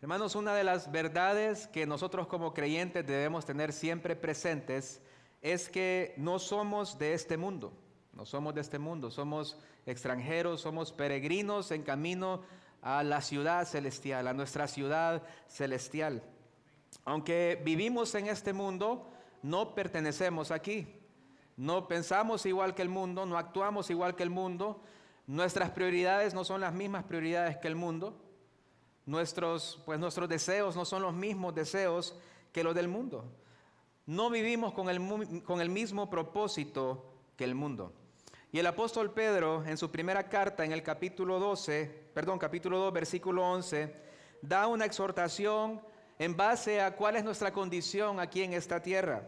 Hermanos, una de las verdades que nosotros como creyentes debemos tener siempre presentes es que no somos de este mundo. No somos de este mundo, somos extranjeros, somos peregrinos en camino a la ciudad celestial, a nuestra ciudad celestial. Aunque vivimos en este mundo, no pertenecemos aquí. No pensamos igual que el mundo, no actuamos igual que el mundo. Nuestras prioridades no son las mismas prioridades que el mundo. Nuestros deseos no son los mismos deseos que los del mundo. No vivimos con el mismo propósito que el mundo. Y el apóstol Pedro, en su primera carta, en el capítulo 2, versículo 11, da una exhortación en base a cuál es nuestra condición aquí en esta tierra.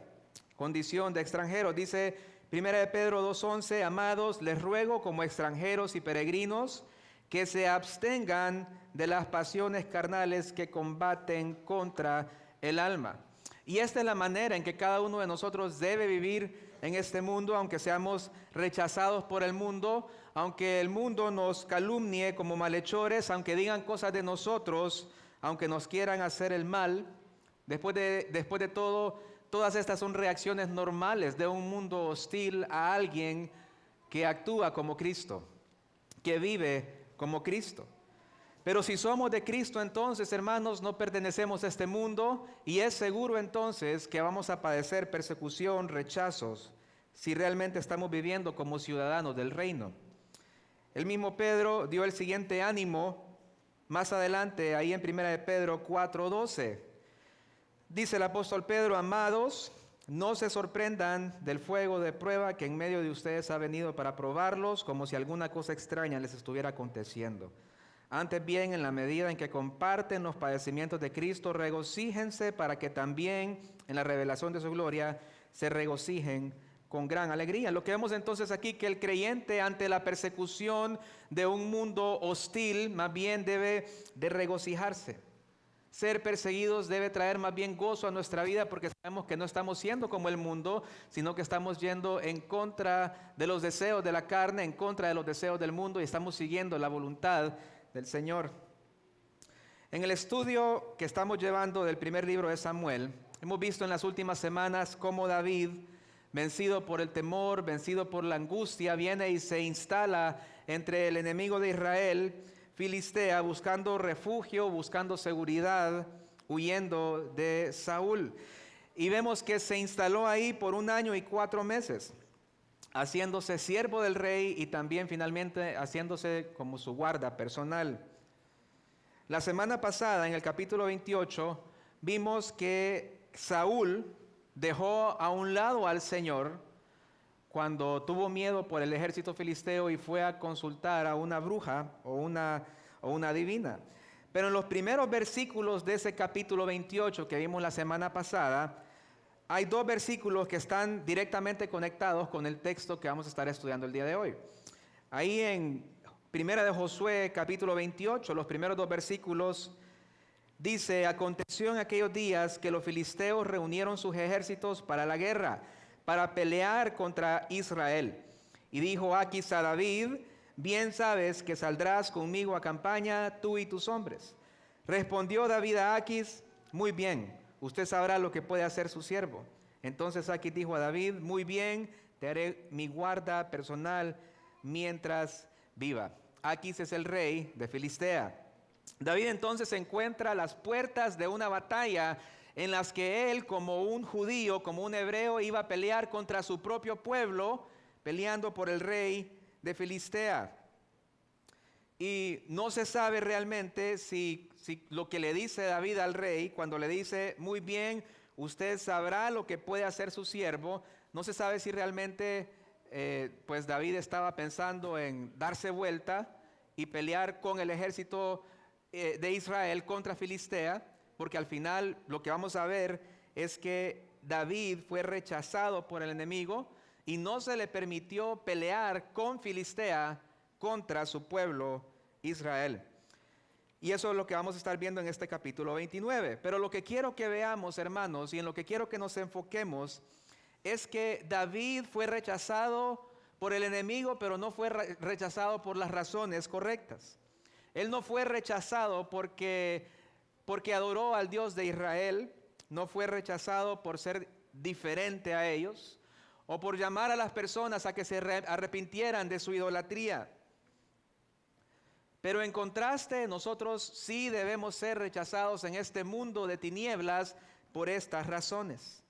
Condición de extranjeros. Dice primera de Pedro 2:11, amados, les ruego como extranjeros y peregrinos que se abstengan de las pasiones carnales que combaten contra el alma. Y esta es la manera en que cada uno de nosotros debe vivir en este mundo, aunque seamos rechazados por el mundo, aunque el mundo nos calumnie como malhechores, aunque digan cosas de nosotros, aunque nos quieran hacer el mal. Después de todo, todas estas son reacciones normales de un mundo hostil a alguien que actúa como Cristo, que vive como Cristo. Pero si somos de Cristo, entonces, hermanos, no pertenecemos a este mundo y es seguro entonces que vamos a padecer persecución, rechazos, si realmente estamos viviendo como ciudadanos del reino. El mismo Pedro dio el siguiente ánimo más adelante, ahí en 1 de Pedro 4:12. Dice el apóstol Pedro, amados, no se sorprendan del fuego de prueba que en medio de ustedes ha venido para probarlos, como si alguna cosa extraña les estuviera aconteciendo. Antes bien, en la medida en que comparten los padecimientos de Cristo, regocíjense para que también en la revelación de su gloria se regocijen con gran alegría. Lo que vemos entonces aquí, que el creyente ante la persecución de un mundo hostil, más bien debe de regocijarse. Ser perseguidos debe traer más bien gozo a nuestra vida, porque sabemos que no estamos siendo como el mundo, sino que estamos yendo en contra de los deseos de la carne, en contra de los deseos del mundo, y estamos siguiendo la voluntad del Señor. En el estudio que estamos llevando del primer libro de Samuel, hemos visto en las últimas semanas cómo David, vencido por el temor, vencido por la angustia, viene y se instala entre el enemigo de Israel, Filistea, buscando refugio, buscando seguridad, huyendo de Saúl. Y vemos que se instaló ahí por 1 año y 4 meses, haciéndose siervo del rey y también finalmente haciéndose como su guarda personal. La semana pasada, en el capítulo 28, vimos que Saúl dejó a un lado al Señor cuando tuvo miedo por el ejército filisteo y fue a consultar a una bruja o una divina. Pero en los primeros versículos de ese capítulo 28 que vimos la semana pasada, hay 2 versículos que están directamente conectados con el texto que vamos a estar estudiando el día de hoy. Ahí en Primera de Josué, capítulo 28, los primeros 2 versículos, dice, aconteció en aquellos días que los filisteos reunieron sus ejércitos para la guerra, para pelear contra Israel. Y dijo Aquis a David, bien sabes que saldrás conmigo a campaña, tú y tus hombres. Respondió David a Aquis, muy bien, usted sabrá lo que puede hacer su siervo. Entonces Aquis dijo a David, muy bien, te haré mi guarda personal mientras viva. Aquis es el rey de Filistea. David entonces se encuentra a las puertas de una batalla en las que él, como un judío, como un hebreo, iba a pelear contra su propio pueblo, peleando por el rey de Filistea. Y no se sabe realmente si lo que le dice David al rey, cuando le dice, muy bien, usted sabrá lo que puede hacer su siervo, no se sabe si realmente pues David estaba pensando en darse vuelta y pelear con el ejército de Israel contra Filistea, porque al final lo que vamos a ver es que David fue rechazado por el enemigo y no se le permitió pelear con Filistea contra su pueblo Israel. Y eso es lo que vamos a estar viendo en este capítulo 29. Pero lo que quiero que veamos, hermanos, y en lo que quiero que nos enfoquemos, es que David fue rechazado por el enemigo, pero no fue rechazado por las razones correctas. Él no fue rechazado porque porque adoró al Dios de Israel, no fue rechazado por ser diferente a ellos o por llamar a las personas a que se arrepintieran de su idolatría. Pero en contraste, nosotros sí debemos ser rechazados en este mundo de tinieblas por estas razones.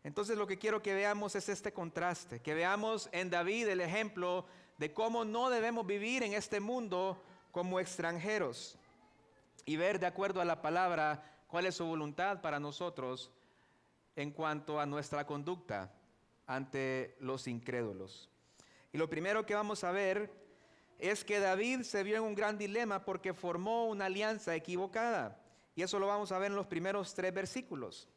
Entonces lo que quiero que veamos es este contraste, que veamos en David el ejemplo de cómo no debemos vivir en este mundo como extranjeros y ver de acuerdo a la palabra cuál es su voluntad para nosotros en cuanto a nuestra conducta ante los incrédulos. Y lo primero que vamos a ver es que David se vio en un gran dilema porque formó una alianza equivocada. Y eso lo vamos a ver en los primeros 3 versículos.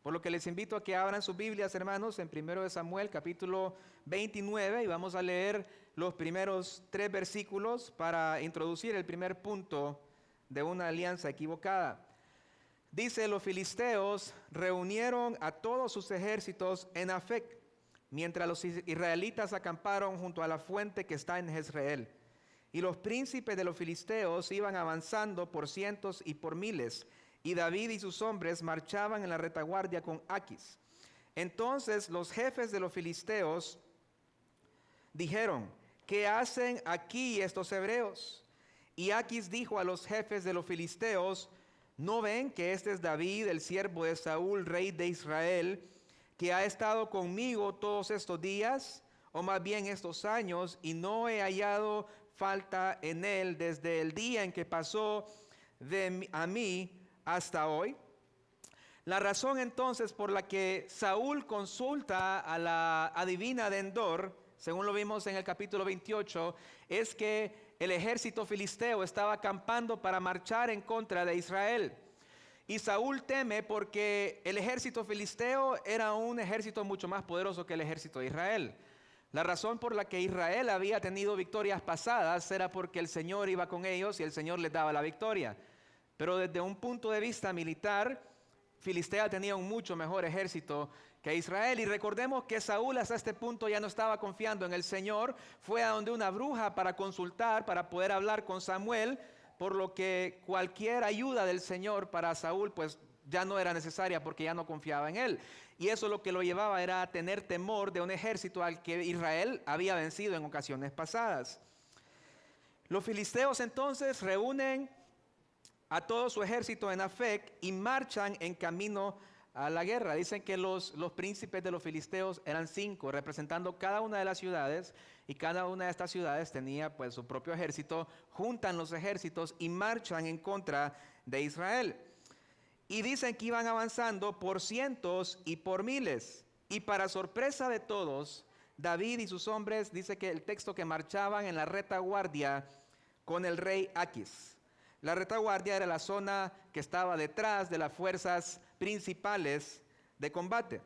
Por lo que les invito a que abran sus Biblias, hermanos, en 1 Samuel capítulo 29 y vamos a leer los primeros 3 versículos para introducir el primer punto de una alianza equivocada. Dice: los filisteos reunieron a todos sus ejércitos en Afec, mientras los israelitas acamparon junto a la fuente que está en Jezreel. Y los príncipes de los filisteos iban avanzando por cientos y por miles, y David y sus hombres marchaban en la retaguardia con Aquis. Entonces los jefes de los filisteos dijeron: ¿qué hacen aquí estos hebreos? Y Aquis dijo a los jefes de los filisteos: ¿no ven que este es David, el siervo de Saúl, rey de Israel, que ha estado conmigo todos estos días, o más bien estos años, y no he hallado falta en él desde el día en que pasó a mí hasta hoy? La razón entonces por la que Saúl consulta a la adivina de Endor, según lo vimos en el capítulo 28, es que el ejército filisteo estaba acampando para marchar en contra de Israel. Y Saúl teme porque el ejército filisteo era un ejército mucho más poderoso que el ejército de Israel. La razón por la que Israel había tenido victorias pasadas era porque el Señor iba con ellos y el Señor les daba la victoria. Pero desde un punto de vista militar, Filistea tenía un mucho mejor ejército que Israel. Y recordemos que Saúl hasta este punto ya no estaba confiando en el Señor. Fue a donde una bruja para consultar, para poder hablar con Samuel, por lo que cualquier ayuda del Señor para Saúl pues ya no era necesaria porque ya no confiaba en él. Y eso lo que lo llevaba era a tener temor de un ejército al que Israel había vencido en ocasiones pasadas. Los filisteos entonces reúnen a todo su ejército en Afec y marchan en camino a la guerra. Dicen que los príncipes de los filisteos eran 5, representando cada una de las ciudades, y cada una de estas ciudades tenía pues su propio ejército. Juntan los ejércitos y marchan en contra de Israel. Y dicen que iban avanzando por cientos y por miles. Y para sorpresa de todos, David y sus hombres, dice que el texto, que marchaban en la retaguardia con el rey Aquis. La retaguardia era la zona que estaba detrás de las fuerzas principales de combate.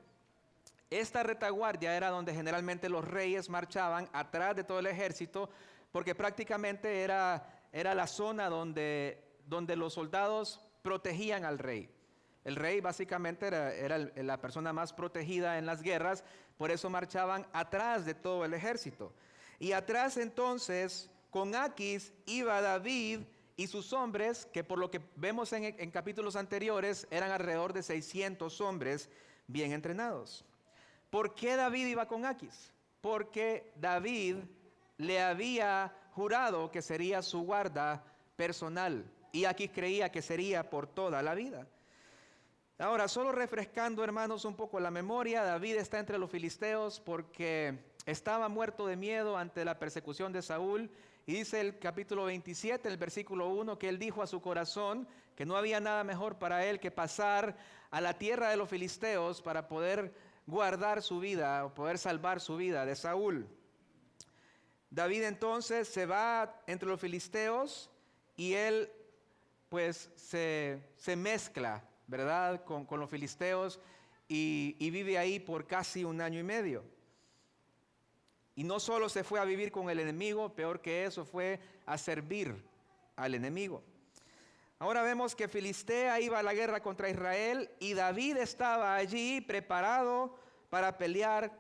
Esta retaguardia era donde generalmente los reyes marchaban atrás de todo el ejército, porque prácticamente era la zona donde los soldados protegían al rey. El rey básicamente era la persona más protegida en las guerras, por eso marchaban atrás de todo el ejército. Y atrás entonces, con Aquis, iba David y sus hombres, que por lo que vemos en capítulos anteriores, eran alrededor de 600 hombres bien entrenados. ¿Por qué David iba con Aquis? Porque David le había jurado que sería su guarda personal, y Aquis creía que sería por toda la vida. Ahora, solo refrescando, hermanos, un poco la memoria, David está entre los filisteos porque estaba muerto de miedo ante la persecución de Saúl. Y dice el capítulo 27, el versículo 1, que él dijo a su corazón que no había nada mejor para él que pasar a la tierra de los filisteos para poder guardar su vida o poder salvar su vida de Saúl. David entonces se va entre los filisteos y él pues se mezcla, ¿verdad?, con los filisteos y vive ahí por casi 1 año y medio. Y no solo se fue a vivir con el enemigo, peor que eso, fue a servir al enemigo. Ahora vemos que Filistea iba a la guerra contra Israel y David estaba allí preparado para pelear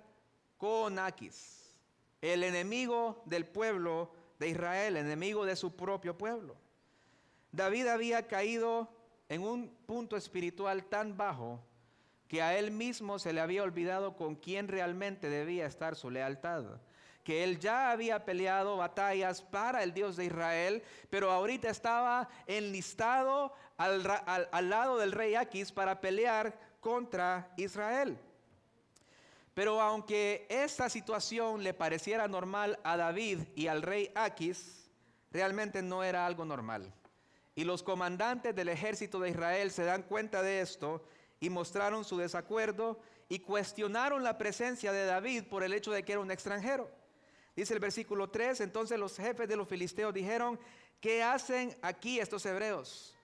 con Aquis, el enemigo del pueblo de Israel, el enemigo de su propio pueblo. David había caído en un punto espiritual tan bajo que a él mismo se le había olvidado con quién realmente debía estar su lealtad. Que él ya había peleado batallas para el Dios de Israel, pero ahorita estaba enlistado al lado del rey Aquis para pelear contra Israel. Pero aunque esta situación le pareciera normal a David y al rey Aquis, realmente no era algo normal. Y los comandantes del ejército de Israel se dan cuenta de esto y mostraron su desacuerdo y cuestionaron la presencia de David por el hecho de que era un extranjero. Dice el versículo 3, entonces los jefes de los filisteos dijeron, ¿qué hacen aquí estos hebreos?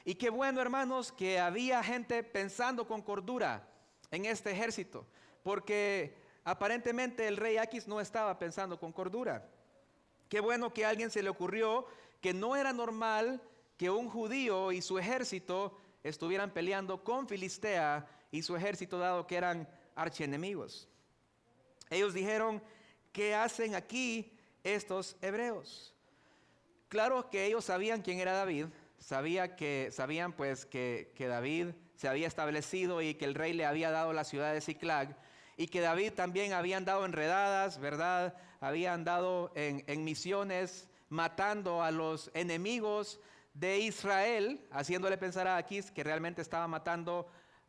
Y qué bueno, hermanos, que había gente pensando con cordura en este ejército, porque aparentemente el rey Aquis no estaba pensando con cordura. Qué bueno que a alguien se le ocurrió que no era normal que un judío y su ejército estuvieran peleando con Filistea y su ejército, dado que eran archienemigos. Ellos dijeron, ¿qué hacen aquí estos hebreos? Claro que ellos sabían quién era David, sabían pues que David se había establecido y que el rey le había dado la ciudad de Siclag, y que David también había andado enredadas, ¿verdad? Había andado en misiones matando a los enemigos de Israel, haciéndole pensar a Aquis que realmente estaba matando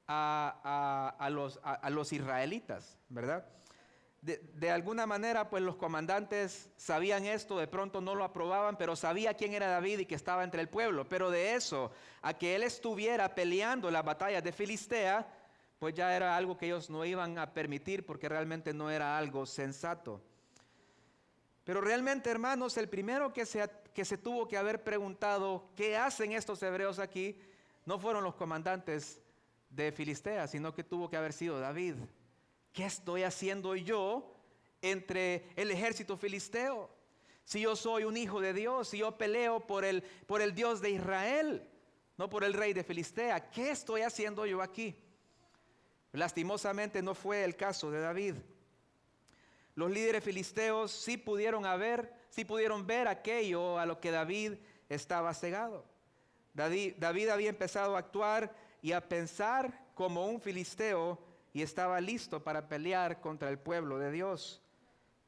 a los israelitas, ¿verdad? De alguna manera, pues los comandantes sabían esto, de pronto no lo aprobaban, pero sabía quién era David y que estaba entre el pueblo. Pero de eso, a que él estuviera peleando las batallas de Filistea, pues ya era algo que ellos no iban a permitir, porque realmente no era algo sensato. Pero realmente, hermanos, el primero que se tuvo que haber preguntado, ¿qué hacen estos hebreos aquí? No fueron los comandantes de Filistea, sino que tuvo que haber sido David. ¿Qué estoy haciendo yo entre el ejército filisteo? Si yo soy un hijo de Dios, si yo peleo por el Dios de Israel, no por el rey de Filistea, ¿qué estoy haciendo yo aquí? Lastimosamente no fue el caso de David. Los líderes filisteos sí pudieron ver aquello a lo que David estaba cegado. David había empezado a actuar y a pensar como un filisteo y estaba listo para pelear contra el pueblo de Dios.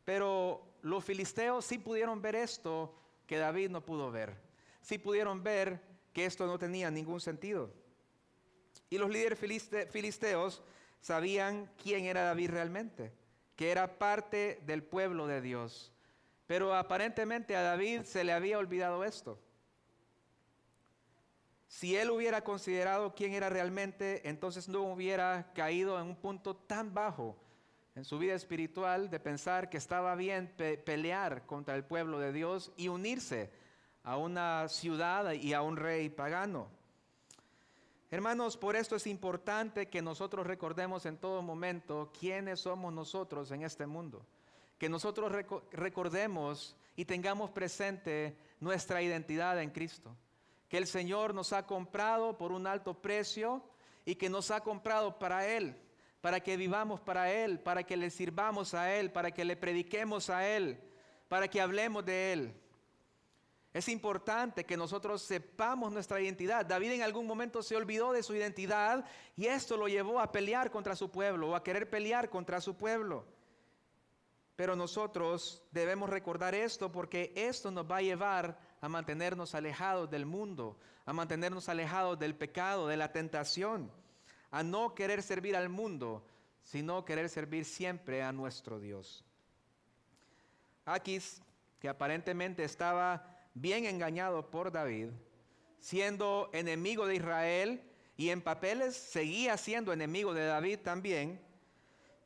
Pero los filisteos sí pudieron ver esto que David no pudo ver. Sí pudieron ver que esto no tenía ningún sentido. Y los líderes filisteos sabían quién era David realmente, que era parte del pueblo de Dios. Pero aparentemente a David se le había olvidado esto. Si él hubiera considerado quién era realmente, entonces no hubiera caído en un punto tan bajo en su vida espiritual de pensar que estaba bien pelear contra el pueblo de Dios y unirse a una ciudad y a un rey pagano. Hermanos, por esto es importante que nosotros recordemos en todo momento quiénes somos nosotros en este mundo. Que nosotros recordemos y tengamos presente nuestra identidad en Cristo. Que el Señor nos ha comprado por un alto precio y que nos ha comprado para Él, para que vivamos para Él, para que le sirvamos a Él, para que le prediquemos a Él, para que hablemos de Él. Es importante que nosotros sepamos nuestra identidad. David en algún momento se olvidó de su identidad y esto lo llevó a pelear contra su pueblo o a querer pelear contra su pueblo. Pero nosotros debemos recordar esto porque esto nos va a llevar a mantenernos alejados del mundo, a mantenernos alejados del pecado, de la tentación, a no querer servir al mundo, sino querer servir siempre a nuestro Dios. Aquis, que aparentemente estaba bien engañado por David, siendo enemigo de Israel y en papeles seguía siendo enemigo de David también,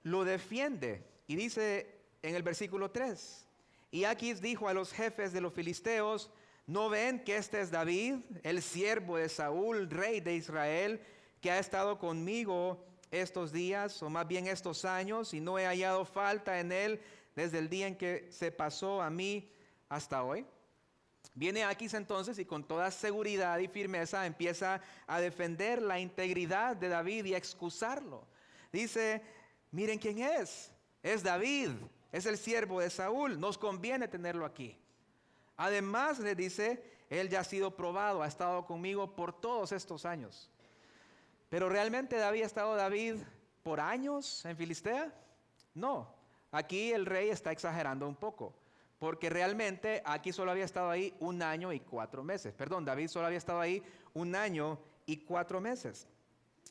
lo defiende y dice en el versículo 3, y Aquis dijo a los jefes de los filisteos, ¿no ven que este es David, el siervo de Saúl, rey de Israel, que ha estado conmigo estos días, o más bien estos años, y no he hallado falta en él desde el día en que se pasó a mí hasta hoy? Viene Aquis entonces y con toda seguridad y firmeza empieza a defender la integridad de David y a excusarlo. Dice, miren quién es David, es el siervo de Saúl, nos conviene tenerlo aquí. Además le dice, Él ya ha sido probado, ha estado conmigo por todos estos años. Pero ¿realmente había estado David por años en Filistea? No, aquí el rey está exagerando un poco, porque realmente aquí solo había estado ahí 1 año y 4 meses. Perdón, David solo había estado ahí 1 año y 4 meses.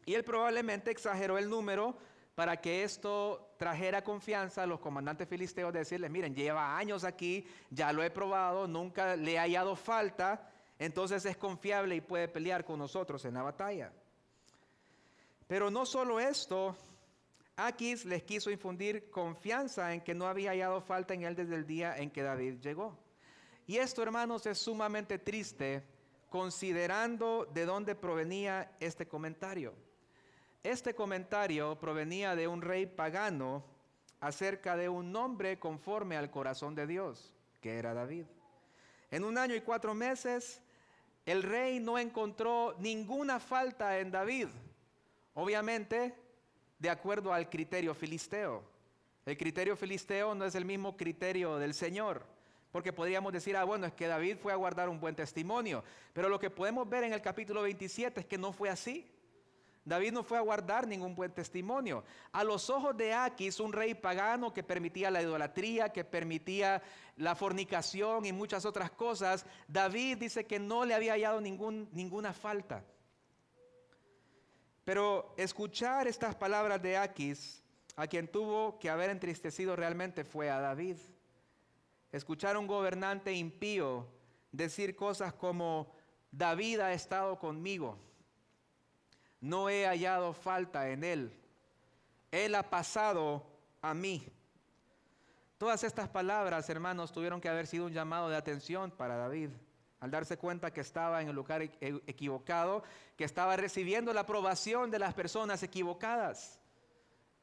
Y él probablemente exageró el número para que esto trajera confianza a los comandantes filisteos, de decirles, miren, lleva años aquí, ya lo he probado, nunca le he hallado falta, entonces es confiable y puede pelear con nosotros en la batalla. Pero no solo esto, Aquis les quiso infundir confianza en que no había hallado falta en él desde el día en que David llegó. Y esto, hermanos, es sumamente triste considerando de dónde provenía este comentario. Este comentario provenía de un rey pagano acerca de un hombre conforme al corazón de Dios, que era David. En 1 año y 4 meses, el rey no encontró ninguna falta en David. Obviamente, de acuerdo al criterio filisteo. El criterio filisteo no es el mismo criterio del Señor, porque podríamos decir, bueno, es que David fue a guardar un buen testimonio. Pero lo que podemos ver en el capítulo 27 es que no fue así. David no fue a guardar ningún buen testimonio. A los ojos de Aquis, un rey pagano que permitía la idolatría, que permitía la fornicación y muchas otras cosas, David dice que no le había hallado ninguna falta. Pero escuchar estas palabras de Aquis, a quien tuvo que haber entristecido realmente fue a David. Escuchar a un gobernante impío decir cosas como, David ha estado conmigo, no he hallado falta en él, él ha pasado a mí. Todas estas palabras, hermanos, tuvieron que haber sido un llamado de atención para David, al darse cuenta que estaba en el lugar equivocado, que estaba recibiendo la aprobación de las personas equivocadas,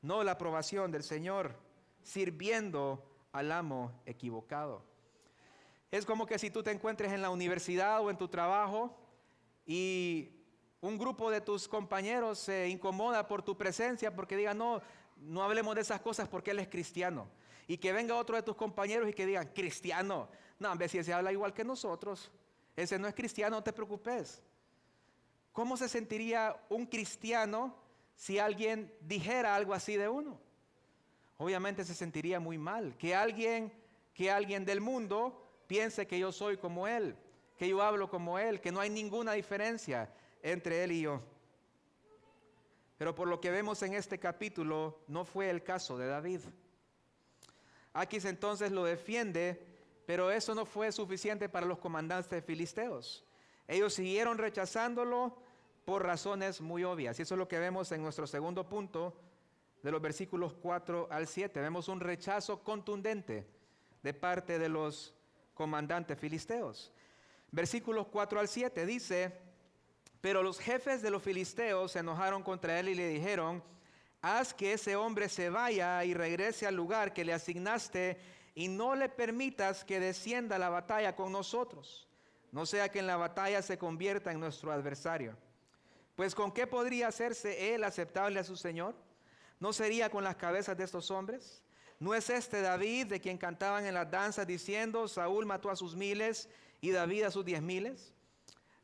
no la aprobación del Señor, sirviendo al amo equivocado. Es como que si tú te encuentres en la universidad o en tu trabajo y un grupo de tus compañeros se incomoda por tu presencia porque digan, no hablemos de esas cosas porque él es cristiano. Y que venga otro de tus compañeros y que digan, cristiano. No, hombre, si ese habla igual que nosotros, ese no es cristiano, no te preocupes. ¿Cómo se sentiría un cristiano si alguien dijera algo así de uno? Obviamente se sentiría muy mal. Que alguien del mundo piense que yo soy como él, que yo hablo como él, que no hay ninguna diferencia entre él y yo. Pero por lo que vemos en este capítulo, no fue el caso de David. Aquis entonces lo defiende, pero eso no fue suficiente para los comandantes filisteos. Ellos siguieron rechazándolo por razones muy obvias. Y eso es lo que vemos en nuestro segundo punto, de los versículos 4 al 7. Vemos un rechazo contundente de parte de los comandantes filisteos. Versículos 4 al 7 dice, pero los jefes de los filisteos se enojaron contra él y le dijeron, haz que ese hombre se vaya y regrese al lugar que le asignaste y no le permitas que descienda a la batalla con nosotros, no sea que en la batalla se convierta en nuestro adversario. Pues ¿con qué podría hacerse él aceptable a su Señor? ¿No sería con las cabezas de estos hombres? ¿No es este David de quien cantaban en las danzas diciendo, Saúl mató a sus 1000 y David a sus 10,000?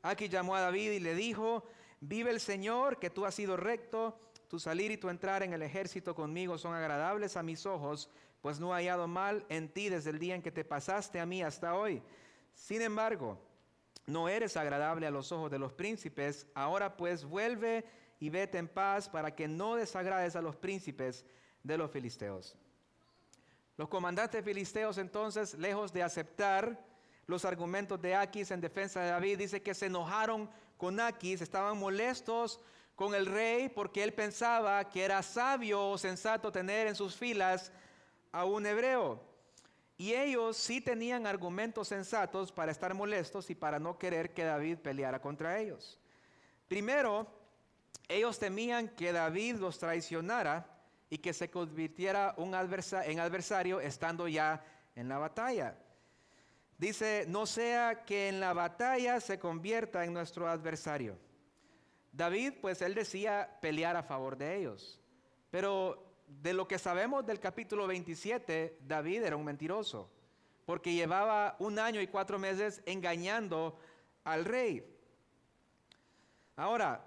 Aquis llamó a David y le dijo, vive el Señor, que tú has sido recto, tu salir y tu entrar en el ejército conmigo son agradables a mis ojos, pues no he hallado mal en ti desde el día en que te pasaste a mí hasta hoy. Sin embargo, no eres agradable a los ojos de los príncipes, ahora pues vuelve y vete en paz para que no desagrades a los príncipes de los filisteos. Los comandantes filisteos entonces, lejos de aceptar los argumentos de Aquis en defensa de David, dice que se enojaron con Aquis, estaban molestos con el rey porque él pensaba que era sabio o sensato tener en sus filas a un hebreo. Y ellos sí tenían argumentos sensatos para estar molestos y para no querer que David peleara contra ellos. Primero, ellos temían que David los traicionara y que se convirtiera en adversario estando ya en la batalla. Dice, no sea que en la batalla se convierta en nuestro adversario. David, pues él decía pelear a favor de ellos. Pero de lo que sabemos del capítulo 27, David era un mentiroso. Porque llevaba 1 año y 4 meses engañando al rey. Ahora,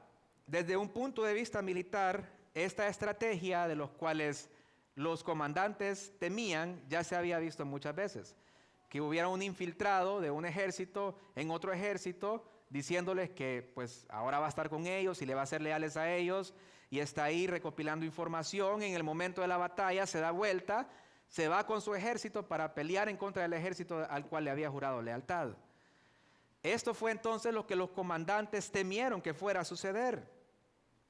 desde un punto de vista militar, esta estrategia de los cuales los comandantes temían ya se había visto muchas veces. Que hubiera un infiltrado de un ejército en otro ejército diciéndoles que pues ahora va a estar con ellos y le va a ser leales a ellos y está ahí recopilando información. En el momento de la batalla se da vuelta, se va con su ejército para pelear en contra del ejército al cual le había jurado lealtad. Esto fue entonces lo que los comandantes temieron que fuera a suceder,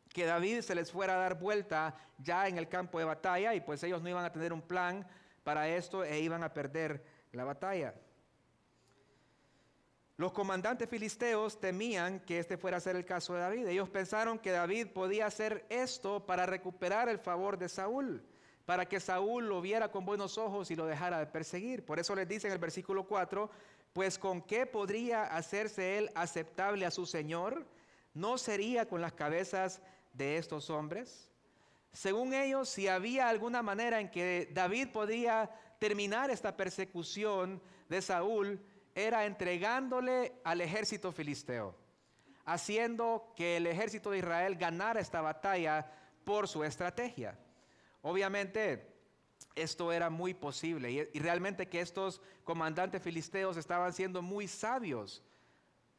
que David se les fuera a dar vuelta ya en el campo de batalla y pues ellos no iban a tener un plan para esto e iban a perder la batalla. Los comandantes filisteos temían que este fuera a ser el caso de David. Ellos pensaron que David podía hacer esto para recuperar el favor de Saúl, para que Saúl lo viera con buenos ojos y lo dejara de perseguir. Por eso les dice en el versículo 4, pues ¿con qué podría hacerse él aceptable a su Señor? ¿No sería con las cabezas de estos hombres? Según ellos, si había alguna manera en que David podía terminar esta persecución de Saúl, era entregándole al ejército filisteo, haciendo que el ejército de Israel ganara esta batalla por su estrategia. Obviamente, esto era muy posible y realmente que estos comandantes filisteos estaban siendo muy sabios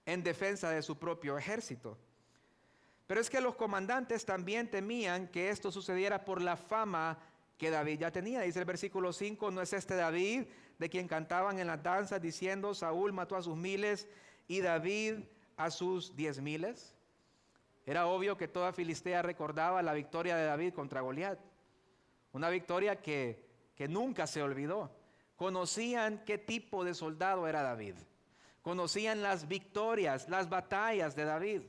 en defensa de su propio ejército. Pero es que los comandantes también temían que esto sucediera por la fama que David ya tenía. Dice el versículo 5, ¿no es este David de quien cantaban en las danzas diciendo Saúl mató a sus miles y David a sus 10,000? Era obvio que toda Filistea recordaba la victoria de David contra Goliat. Una victoria que nunca se olvidó. Conocían qué tipo de soldado era David. Conocían las victorias, las batallas de David.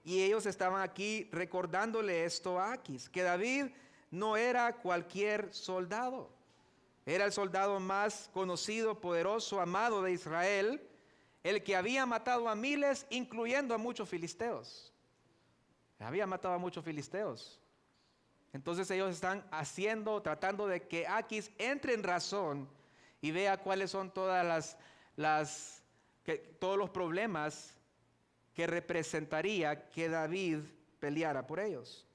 Y ellos estaban aquí recordándole esto a Aquis, que David no era cualquier soldado. Era el soldado más conocido, poderoso, amado de Israel, el que había matado a miles, incluyendo a muchos filisteos. Había matado a muchos filisteos. Entonces ellos están tratando de que Aquis entre en razón y vea cuáles son todos los problemas que representaría que David peleara por ellos.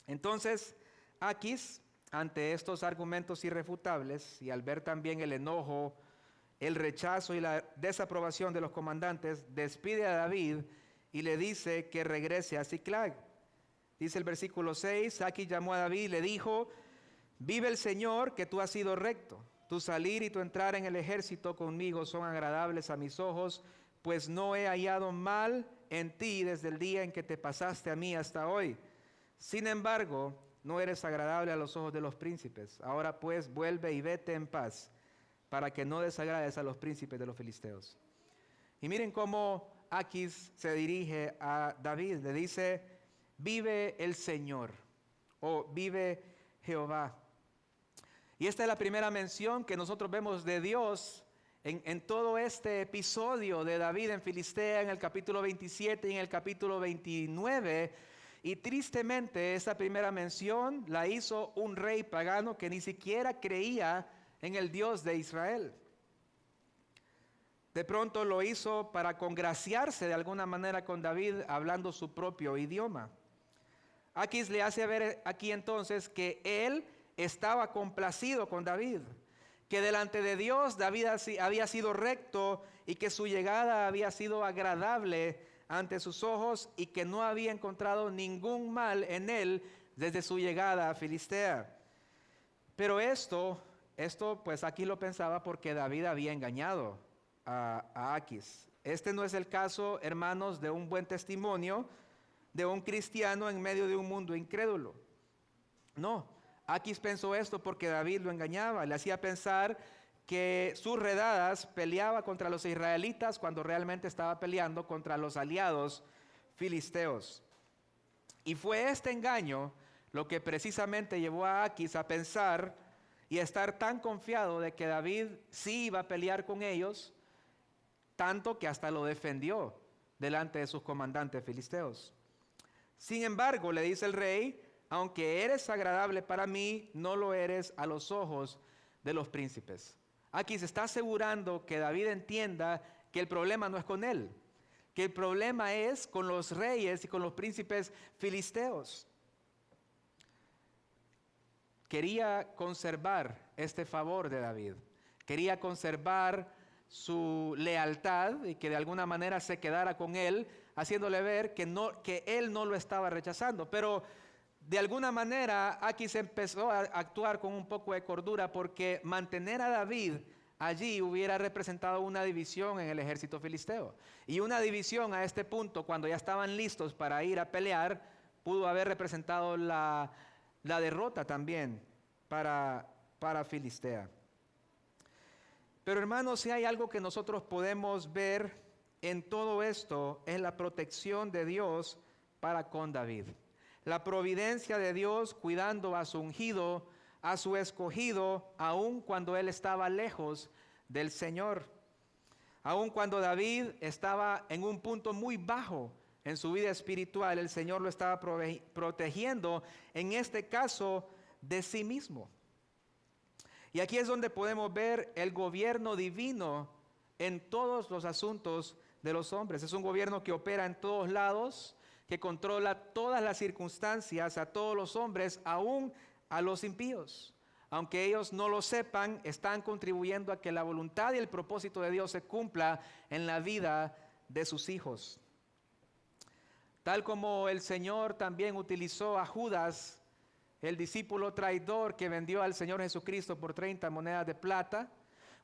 Entonces, Aquis, ante estos argumentos irrefutables y al ver también el enojo, el rechazo y la desaprobación de los comandantes, despide a David y le dice que regrese a Ziklag. Dice el versículo 6, Aquis llamó a David y le dijo, vive el Señor que tú has sido recto. Tu salir y tu entrar en el ejército conmigo son agradables a mis ojos, pues no he hallado mal en ti desde el día en que te pasaste a mí hasta hoy. Sin embargo, no eres agradable a los ojos de los príncipes. Ahora pues vuelve y vete en paz, para que no desagrades a los príncipes de los filisteos. Y miren cómo Aquis se dirige a David. Le dice, vive el Señor, o vive Jehová. Y esta es la primera mención que nosotros vemos de Dios en todo este episodio de David en Filistea, en el capítulo 27 y en el capítulo 29. Y tristemente esa primera mención la hizo un rey pagano que ni siquiera creía en el Dios de Israel. De pronto lo hizo para congraciarse de alguna manera con David hablando su propio idioma. Aquis le hace ver aquí entonces que él estaba complacido con David, que delante de Dios David había sido recto y que su llegada había sido agradable ante sus ojos y que no había encontrado ningún mal en él desde su llegada a Filistea. Pero esto pues aquí lo pensaba porque David había engañado a Aquis. Este no es el caso, hermanos, de un buen testimonio de un cristiano en medio de un mundo incrédulo. No, Aquis pensó esto porque David lo engañaba, le hacía pensar que sus redadas peleaba contra los israelitas cuando realmente estaba peleando contra los aliados filisteos. Y fue este engaño lo que precisamente llevó a Aquis a pensar y a estar tan confiado de que David sí iba a pelear con ellos, tanto que hasta lo defendió delante de sus comandantes filisteos. Sin embargo, le dice el rey, aunque eres agradable para mí, no lo eres a los ojos de los príncipes. Aquí se está asegurando que David entienda que el problema no es con él, que el problema es con los reyes y con los príncipes filisteos. Quería conservar este favor de David, quería conservar su lealtad y que de alguna manera se quedara con él, haciéndole ver que él no lo estaba rechazando. Pero de alguna manera Aquis empezó a actuar con un poco de cordura, porque mantener a David allí hubiera representado una división en el ejército filisteo. Y una división a este punto, cuando ya estaban listos para ir a pelear, pudo haber representado la derrota también para Filistea. Pero hermanos, si hay algo que nosotros podemos ver en todo esto, es la protección de Dios para con David. La providencia de Dios cuidando a su ungido, a su escogido, aun cuando él estaba lejos del Señor. Aun cuando David estaba en un punto muy bajo en su vida espiritual, el Señor lo estaba protegiendo, en este caso, de sí mismo. Y aquí es donde podemos ver el gobierno divino en todos los asuntos de los hombres. Es un gobierno que opera en todos lados, que controla todas las circunstancias, a todos los hombres, aún a los impíos. Aunque ellos no lo sepan, están contribuyendo a que la voluntad y el propósito de Dios se cumpla en la vida de sus hijos. Tal como el Señor también utilizó a Judas, el discípulo traidor que vendió al Señor Jesucristo por 30 monedas de plata,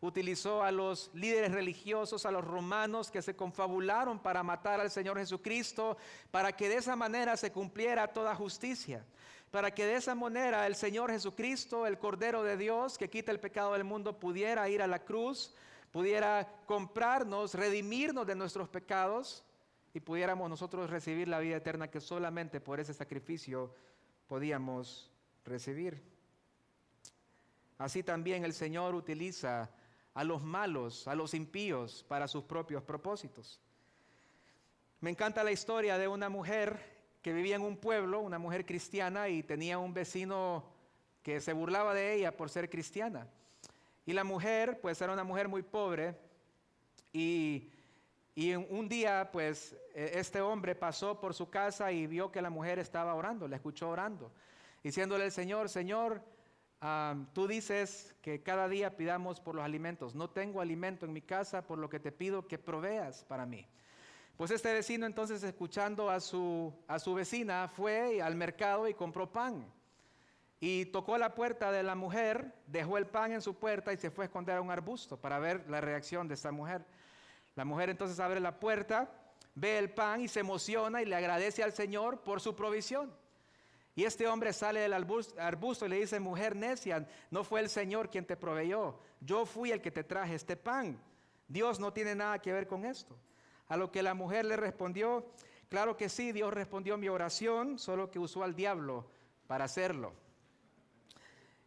utilizó a los líderes religiosos, a los romanos que se confabularon para matar al Señor Jesucristo, para que de esa manera se cumpliera toda justicia, para que de esa manera el Señor Jesucristo, el Cordero de Dios que quita el pecado del mundo, pudiera ir a la cruz, pudiera comprarnos, redimirnos de nuestros pecados y pudiéramos nosotros recibir la vida eterna que solamente por ese sacrificio podíamos recibir. Así también el Señor utiliza a los malos, a los impíos, para sus propios propósitos. Me encanta la historia de una mujer que vivía en un pueblo, una mujer cristiana, y tenía un vecino que se burlaba de ella por ser cristiana. Y la mujer, pues era una mujer muy pobre, y un día, pues, este hombre pasó por su casa y vio que la mujer estaba orando, la escuchó orando, diciéndole al Señor: Señor, tú dices que cada día pidamos por los alimentos. No tengo alimento en mi casa, por lo que te pido que proveas para mí. Pues este vecino, entonces, escuchando a su vecina, fue al mercado y compró pan. Y tocó la puerta de la mujer, dejó el pan en su puerta y se fue a esconder a un arbusto para ver la reacción de esta mujer. La mujer entonces abre la puerta, ve el pan y se emociona y le agradece al Señor por su provisión. Y este hombre sale del arbusto y le dice: mujer necia, no fue el Señor quien te proveyó, yo fui el que te traje este pan. Dios no tiene nada que ver con esto. A lo que la mujer le respondió: claro que sí, Dios respondió mi oración, solo que usó al diablo para hacerlo.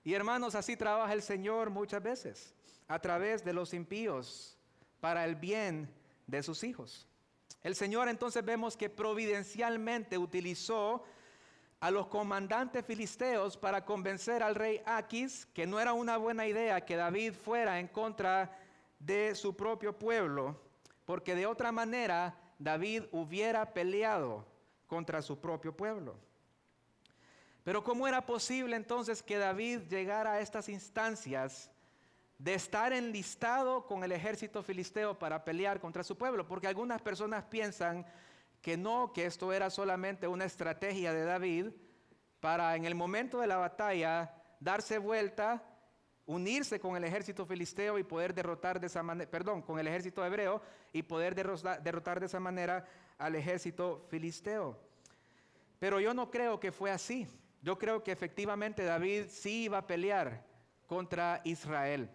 Y hermanos, así trabaja el Señor muchas veces, a través de los impíos, para el bien de sus hijos. El Señor, entonces, vemos que providencialmente utilizó a los comandantes filisteos para convencer al rey Aquis que no era una buena idea que David fuera en contra de su propio pueblo, porque de otra manera David hubiera peleado contra su propio pueblo. Pero ¿cómo era posible entonces que David llegara a estas instancias de estar enlistado con el ejército filisteo para pelear contra su pueblo? Porque algunas personas piensan que no, que esto era solamente una estrategia de David para en el momento de la batalla darse vuelta, unirse con el ejército filisteo y poder derrotar de esa manera, con el ejército hebreo y poder derrotar de esa manera al ejército filisteo. Pero yo no creo que fue así. Yo creo que efectivamente David sí iba a pelear contra Israel.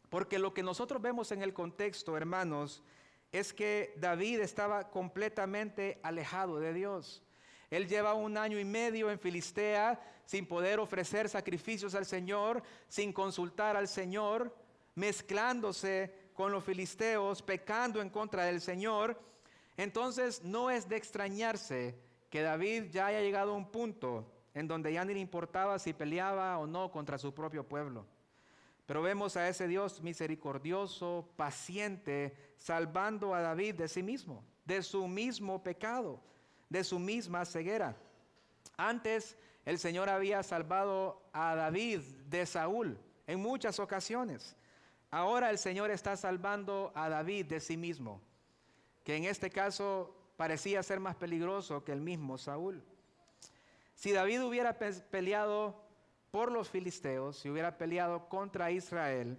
Porque lo que nosotros vemos en el contexto, hermanos, es que David estaba completamente alejado de Dios. Él lleva 1 año y medio en Filistea sin poder ofrecer sacrificios al Señor, sin consultar al Señor, mezclándose con los filisteos, pecando en contra del Señor. Entonces no es de extrañarse que David ya haya llegado a un punto en donde ya ni le importaba si peleaba o no contra su propio pueblo. Pero vemos a ese Dios misericordioso, paciente, salvando a David de sí mismo, de su mismo pecado, de su misma ceguera. Antes el Señor había salvado a David de Saúl en muchas ocasiones. Ahora el Señor está salvando a David de sí mismo, que en este caso parecía ser más peligroso que el mismo Saúl. Si David hubiera peleado por los filisteos, si hubiera peleado contra Israel,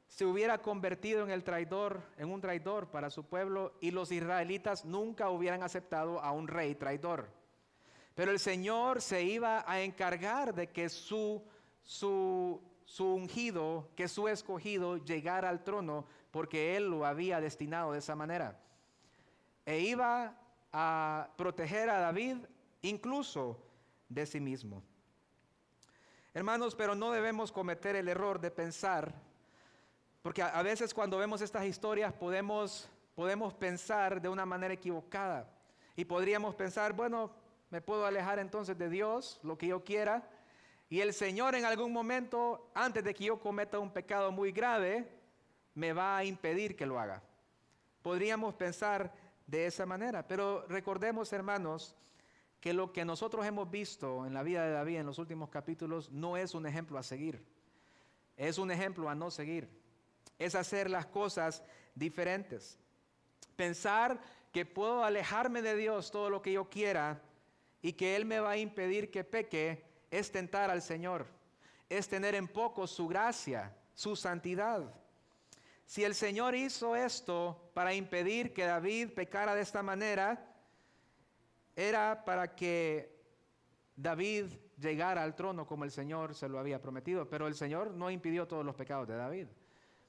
se hubiera convertido en un traidor para su pueblo, y los israelitas nunca hubieran aceptado a un rey traidor. Pero el Señor se iba a encargar de que su ungido, que su escogido llegara al trono, porque Él lo había destinado de esa manera. E iba a proteger a David incluso de sí mismo. Hermanos, pero no debemos cometer el error de pensar, porque a veces cuando vemos estas historias podemos pensar de una manera equivocada. Y podríamos pensar, bueno, me puedo alejar entonces de Dios, lo que yo quiera, y el Señor en algún momento, antes de que yo cometa un pecado muy grave, me va a impedir que lo haga. Podríamos pensar de esa manera, pero recordemos, hermanos, que lo que nosotros hemos visto en la vida de David en los últimos capítulos no es un ejemplo a seguir, es un ejemplo a no seguir, es hacer las cosas diferentes. Pensar que puedo alejarme de Dios todo lo que yo quiera y que Él me va a impedir que peque es tentar al Señor, es tener en poco su gracia, su santidad. Si el Señor hizo esto para impedir que David pecara de esta manera, era para que David llegara al trono como el Señor se lo había prometido. Pero el Señor no impidió todos los pecados de David.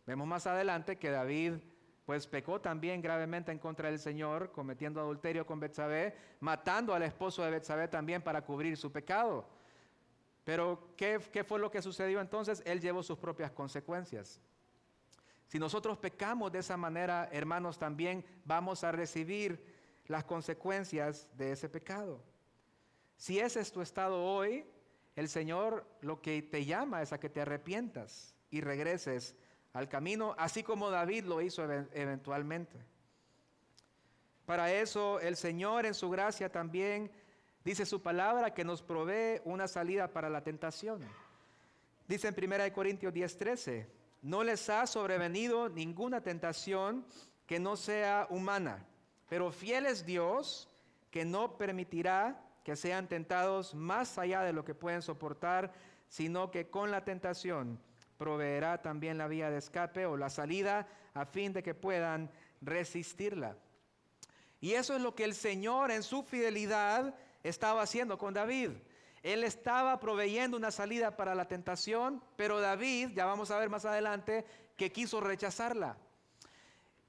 Vemos más adelante que David pues pecó también gravemente en contra del Señor, cometiendo adulterio con Betsabé, matando al esposo de Betsabé también para cubrir su pecado. Pero ¿qué fue lo que sucedió entonces? Él llevó sus propias consecuencias. Si nosotros pecamos de esa manera, hermanos, también vamos a recibir las consecuencias de ese pecado. Si ese es tu estado hoy, el Señor lo que te llama es a que te arrepientas y regreses al camino, así como David lo hizo eventualmente. Para eso el Señor en su gracia también dice su palabra que nos provee una salida para la tentación. Dice en 1 Corintios 10:13, no les ha sobrevenido ninguna tentación que no sea humana, pero fiel es Dios, que no permitirá que sean tentados más allá de lo que pueden soportar, sino que con la tentación proveerá también la vía de escape o la salida a fin de que puedan resistirla. Y eso es lo que el Señor en su fidelidad estaba haciendo con David. Él estaba proveyendo una salida para la tentación, pero David, ya vamos a ver más adelante, que quiso rechazarla.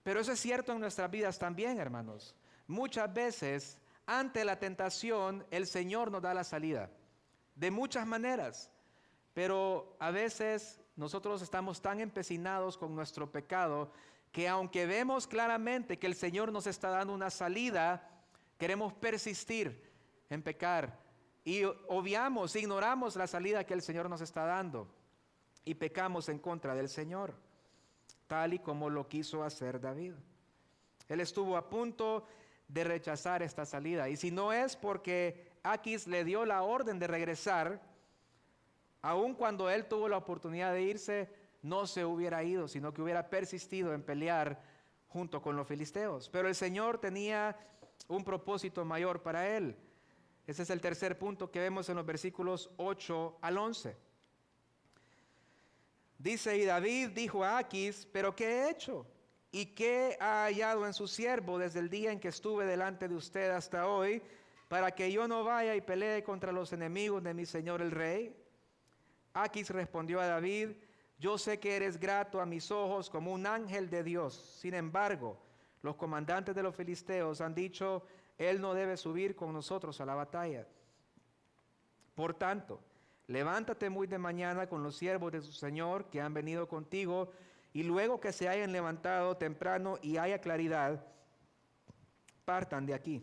Pero eso es cierto en nuestras vidas también, hermanos. Muchas veces, ante la tentación, el Señor nos da la salida. De muchas maneras. Pero a veces nosotros estamos tan empecinados con nuestro pecado que aunque vemos claramente que el Señor nos está dando una salida, queremos persistir en pecar. Y obviamos, ignoramos la salida que el Señor nos está dando. Y pecamos en contra del Señor, tal y como lo quiso hacer David. Él estuvo a punto de rechazar esta salida. Y si no es porque Aquis le dio la orden de regresar, aun cuando él tuvo la oportunidad de irse, no se hubiera ido, sino que hubiera persistido en pelear junto con los filisteos. Pero el Señor tenía un propósito mayor para él. Ese es el tercer punto que vemos en los versículos 8 al 11. Dice, y David dijo a Aquis, ¿pero qué he hecho? ¿Y qué ha hallado en su siervo desde el día en que estuve delante de usted hasta hoy, para que yo no vaya y pelee contra los enemigos de mi señor el rey? Aquis respondió a David, yo sé que eres grato a mis ojos como un ángel de Dios. Sin embargo, los comandantes de los filisteos han dicho, él no debe subir con nosotros a la batalla. Por tanto, levántate muy de mañana con los siervos de su señor que han venido contigo, y luego que se hayan levantado temprano y haya claridad, partan de aquí.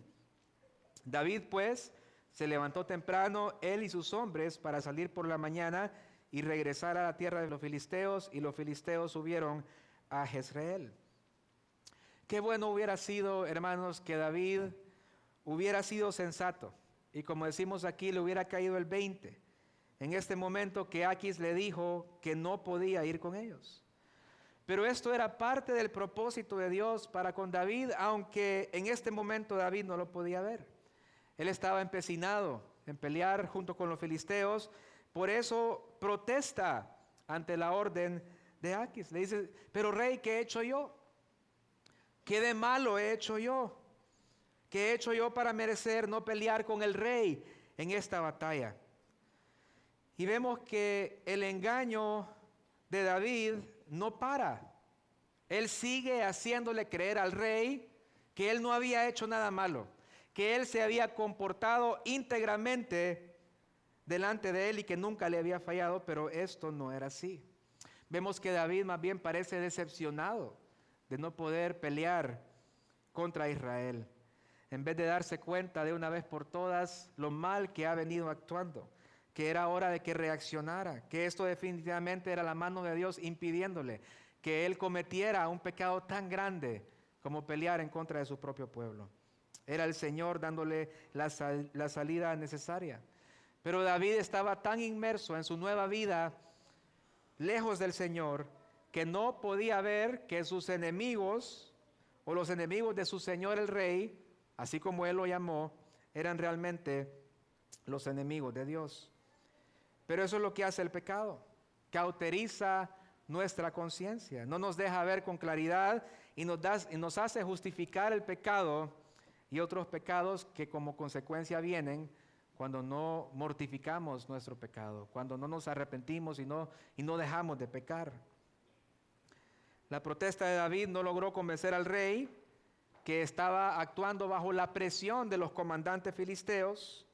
David pues se levantó temprano, él y sus hombres, para salir por la mañana, y regresara a la tierra de los filisteos, y los filisteos subieron a Jezreel. Qué bueno hubiera sido, hermanos, que David hubiera sido sensato, y como decimos aquí, le hubiera caído el 20 en este momento que Aquis le dijo que no podía ir con ellos. Pero esto era parte del propósito de Dios para con David, aunque en este momento David no lo podía ver. Él estaba empecinado en pelear junto con los filisteos, por eso protesta ante la orden de Aquis. Le dice, pero rey, ¿qué he hecho yo? ¿Qué de malo he hecho yo? ¿Qué he hecho yo para merecer no pelear con el rey en esta batalla? Y vemos que el engaño de David no para. Él sigue haciéndole creer al rey que él no había hecho nada malo, que él se había comportado íntegramente delante de él y que nunca le había fallado, pero esto no era así. Vemos que David más bien parece decepcionado de no poder pelear contra Israel, en vez de darse cuenta de una vez por todas lo mal que ha venido actuando, que era hora de que reaccionara, que esto definitivamente era la mano de Dios impidiéndole que él cometiera un pecado tan grande como pelear en contra de su propio pueblo. Era el Señor dándole la salida necesaria. Pero David estaba tan inmerso en su nueva vida, lejos del Señor, que no podía ver que sus enemigos, o los enemigos de su Señor el Rey, así como él lo llamó, eran realmente los enemigos de Dios. Pero eso es lo que hace el pecado, cauteriza nuestra conciencia, no nos deja ver con claridad y nos hace justificar el pecado y otros pecados que como consecuencia vienen cuando no mortificamos nuestro pecado, cuando no nos arrepentimos y no dejamos de pecar. La protesta de David no logró convencer al rey, que estaba actuando bajo la presión de los comandantes filisteos.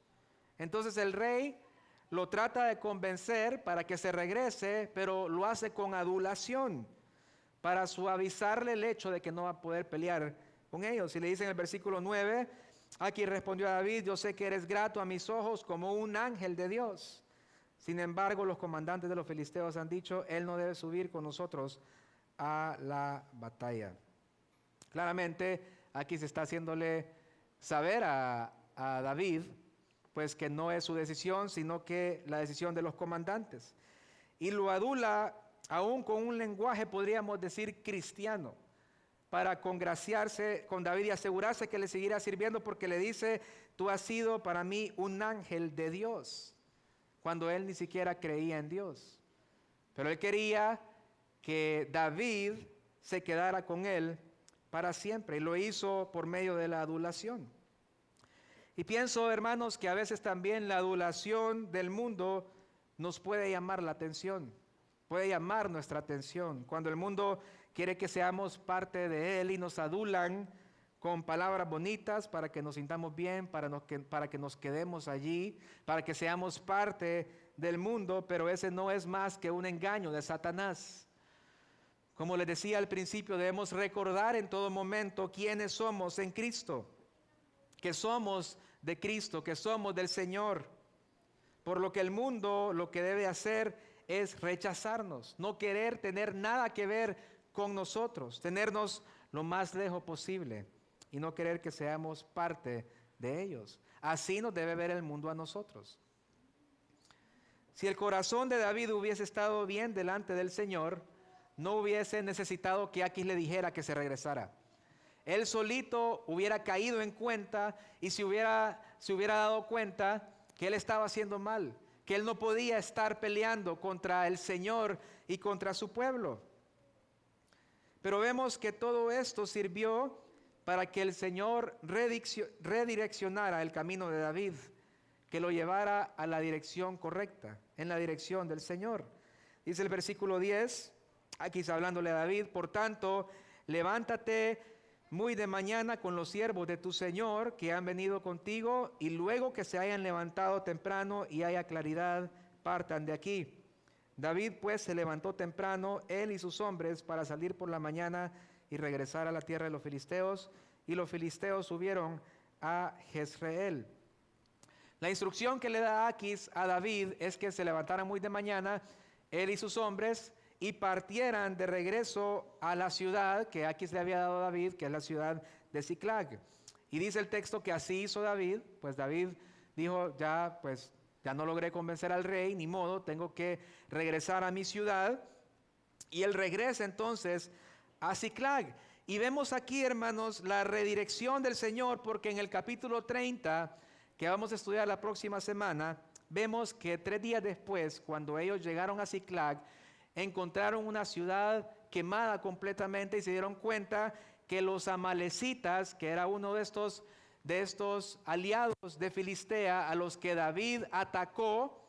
Entonces el rey lo trata de convencer para que se regrese, pero lo hace con adulación, para suavizarle el hecho de que no va a poder pelear con ellos. Y le dice en el versículo 9, aquí respondió a David, yo sé que eres grato a mis ojos como un ángel de Dios. Sin embargo, los comandantes de los filisteos han dicho, él no debe subir con nosotros a la batalla. Claramente, aquí se está haciéndole saber a David, pues que no es su decisión, sino que la decisión de los comandantes. Y lo adula aún con un lenguaje, podríamos decir, cristiano, para congraciarse con David y asegurarse que le seguirá sirviendo, porque le dice, tú has sido para mí un ángel de Dios, cuando él ni siquiera creía en Dios. Pero él quería que David se quedara con él para siempre, y lo hizo por medio de la adulación. Y pienso, hermanos, que a veces también la adulación del mundo nos puede llamar la atención, puede llamar nuestra atención. Cuando el mundo quiere que seamos parte de él y nos adulan con palabras bonitas para que nos sintamos bien, para que nos quedemos allí, para que seamos parte del mundo, pero ese no es más que un engaño de Satanás. Como les decía al principio, debemos recordar en todo momento quiénes somos en Cristo, que somos de Cristo, que somos del Señor. Por lo que el mundo lo que debe hacer es rechazarnos, no querer tener nada que ver con nosotros, tenernos lo más lejos posible y no querer que seamos parte de ellos. Así nos debe ver el mundo a nosotros. Si el corazón de David hubiese estado bien delante del Señor, no hubiese necesitado que Aquis le dijera que se regresara. Él solito hubiera caído en cuenta y se hubiera dado cuenta que él estaba haciendo mal, que él no podía estar peleando contra el Señor y contra su pueblo. Pero vemos que todo esto sirvió para que el Señor redireccionara el camino de David, que lo llevara a la dirección correcta, en la dirección del Señor. Dice el versículo 10, aquí está hablándole a David, por tanto, levántate muy de mañana con los siervos de tu Señor que han venido contigo, y luego que se hayan levantado temprano y haya claridad, partan de aquí. David pues se levantó temprano, él y sus hombres, para salir por la mañana y regresar a la tierra de los filisteos, y los filisteos subieron a Jezreel. La instrucción que le da Aquis a David es que se levantara muy de mañana, él y sus hombres, y partieran de regreso a la ciudad que Aquis le había dado a David, que es la ciudad de Ziklag. Y dice el texto que así hizo David, pues David dijo, ya no logré convencer al rey, ni modo, tengo que regresar a mi ciudad. Y él regresa entonces a Ziklag. Y vemos aquí, hermanos, la redirección del Señor, porque en el capítulo 30, que vamos a estudiar la próxima semana, vemos que 3 días después, cuando ellos llegaron a Ziklag, encontraron una ciudad quemada completamente y se dieron cuenta que los amalecitas, que era uno de estos aliados de Filistea a los que David atacó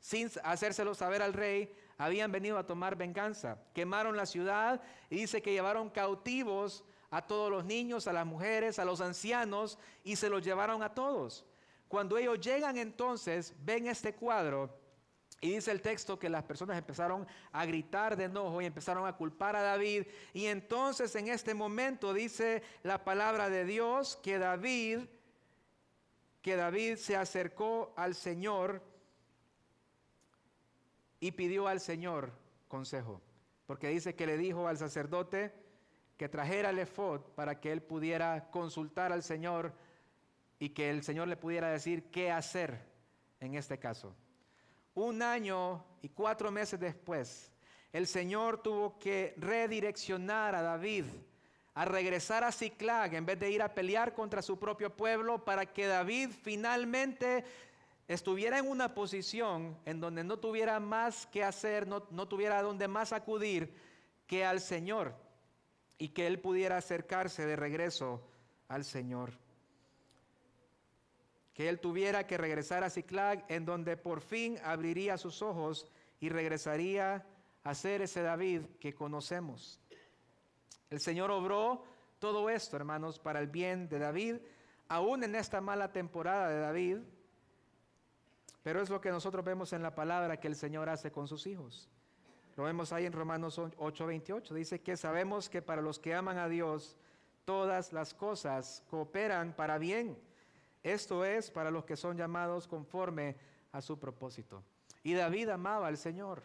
sin hacérselo saber al rey, habían venido a tomar venganza. Quemaron la ciudad y dice que llevaron cautivos a todos los niños, a las mujeres, a los ancianos, y se los llevaron a todos. Cuando ellos llegan entonces, ven este cuadro y dice el texto que las personas empezaron a gritar de enojo y empezaron a culpar a David. Y entonces en este momento dice la palabra de Dios que David se acercó al Señor y pidió al Señor consejo. Porque dice que le dijo al sacerdote que trajera el efod para que él pudiera consultar al Señor y que el Señor le pudiera decir qué hacer en este caso. 1 año y 4 meses después, el Señor tuvo que redireccionar a David a regresar a Ziklag en vez de ir a pelear contra su propio pueblo, para que David finalmente estuviera en una posición en donde no tuviera más que hacer, no tuviera a dónde más acudir que al Señor, y que él pudiera acercarse de regreso al Señor. Que él tuviera que regresar a Ziklag, en donde por fin abriría sus ojos y regresaría a ser ese David que conocemos. El Señor obró todo esto, hermanos, para el bien de David, aún en esta mala temporada de David, pero es lo que nosotros vemos en la palabra que el Señor hace con sus hijos. Lo vemos ahí en Romanos 8:28, dice que sabemos que para los que aman a Dios, todas las cosas cooperan para bien. Esto es para los que son llamados conforme a su propósito. Y David amaba al Señor,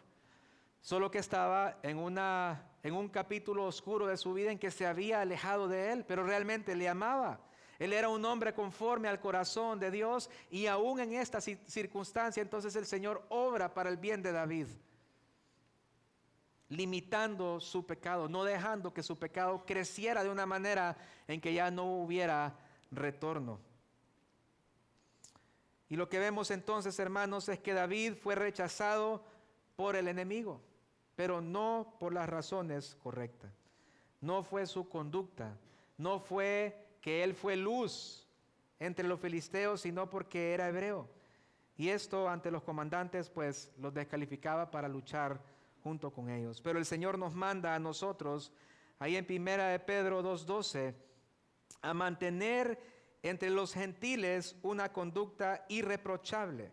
solo que estaba en un capítulo oscuro de su vida en que se había alejado de Él, pero realmente le amaba. Él era un hombre conforme al corazón de Dios, y aún en esta circunstancia entonces el Señor obra para el bien de David, limitando su pecado, no dejando que su pecado creciera de una manera en que ya no hubiera retorno. Y lo que vemos entonces, hermanos, es que David fue rechazado por el enemigo, pero no por las razones correctas. No fue su conducta, no fue que él fue luz entre los filisteos, sino porque era hebreo. Y esto ante los comandantes pues los descalificaba para luchar junto con ellos. Pero el Señor nos manda a nosotros, ahí en 1 de Pedro 2:12, a mantener entre los gentiles una conducta irreprochable,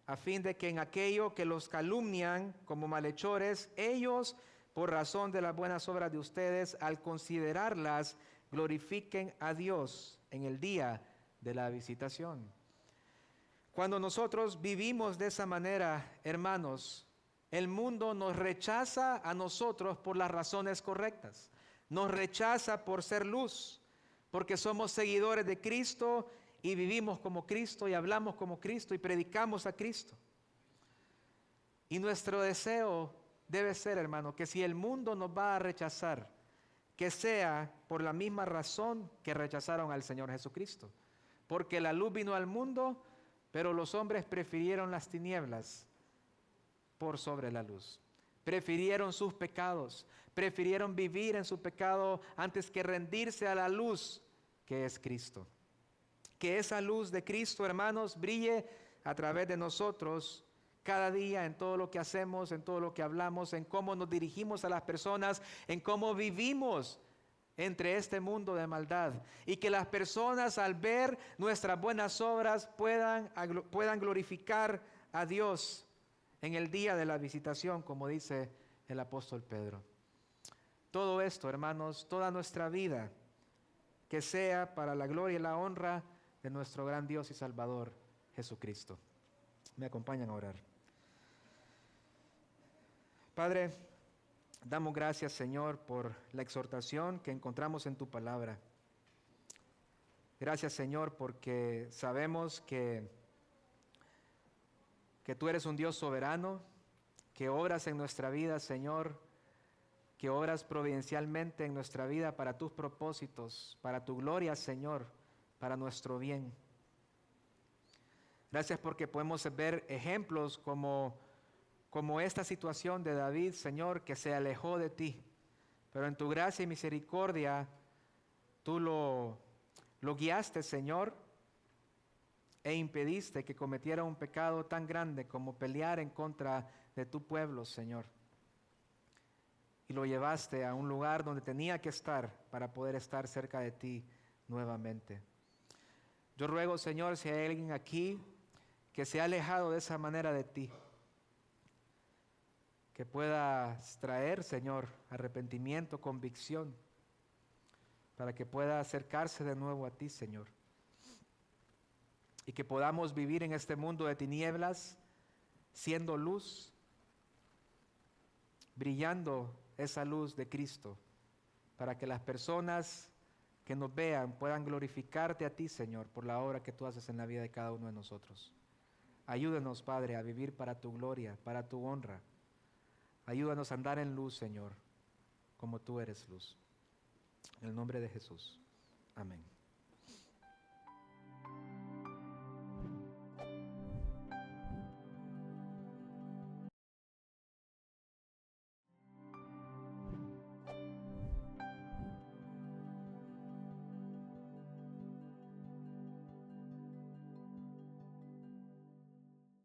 a fin de que en aquello que los calumnian como malhechores, ellos, por razón de las buenas obras de ustedes, al considerarlas, glorifiquen a Dios en el día de la visitación. Cuando nosotros vivimos de esa manera, hermanos, el mundo nos rechaza a nosotros por las razones correctas. Nos rechaza por ser luz, porque somos seguidores de Cristo y vivimos como Cristo y hablamos como Cristo y predicamos a Cristo. Y nuestro deseo debe ser, hermano, que si el mundo nos va a rechazar, que sea por la misma razón que rechazaron al Señor Jesucristo. Porque la luz vino al mundo, pero los hombres prefirieron las tinieblas por sobre la luz. Prefirieron sus pecados, prefirieron vivir en su pecado antes que rendirse a la luz que es Cristo. Que esa luz de Cristo, hermanos, brille a través de nosotros cada día, en todo lo que hacemos, en todo lo que hablamos, en cómo nos dirigimos a las personas, en cómo vivimos entre este mundo de maldad. Y que las personas, al ver nuestras buenas obras, puedan glorificar a Dios en el día de la visitación, como dice el apóstol Pedro. Todo esto, hermanos, toda nuestra vida, que sea para la gloria y la honra de nuestro gran Dios y Salvador, Jesucristo. Me acompañan a orar. Padre, damos gracias, Señor, por la exhortación que encontramos en tu palabra. Gracias, Señor, porque sabemos que tú eres un Dios soberano, que obras en nuestra vida, Señor, que obras providencialmente en nuestra vida para tus propósitos, para tu gloria, Señor, para nuestro bien. Gracias porque podemos ver ejemplos como esta situación de David, Señor, que se alejó de ti, pero en tu gracia y misericordia tú lo guiaste, Señor, e impediste que cometiera un pecado tan grande como pelear en contra de tu pueblo, Señor. Y lo llevaste a un lugar donde tenía que estar para poder estar cerca de ti nuevamente. Yo ruego, Señor, si hay alguien aquí que se ha alejado de esa manera de ti, que puedas traer, Señor, arrepentimiento, convicción, para que pueda acercarse de nuevo a ti, Señor. Y que podamos vivir en este mundo de tinieblas, siendo luz, brillando esa luz de Cristo, para que las personas que nos vean puedan glorificarte a ti, Señor, por la obra que tú haces en la vida de cada uno de nosotros. Ayúdanos, Padre, a vivir para tu gloria, para tu honra. Ayúdanos a andar en luz, Señor, como tú eres luz. En el nombre de Jesús. Amén.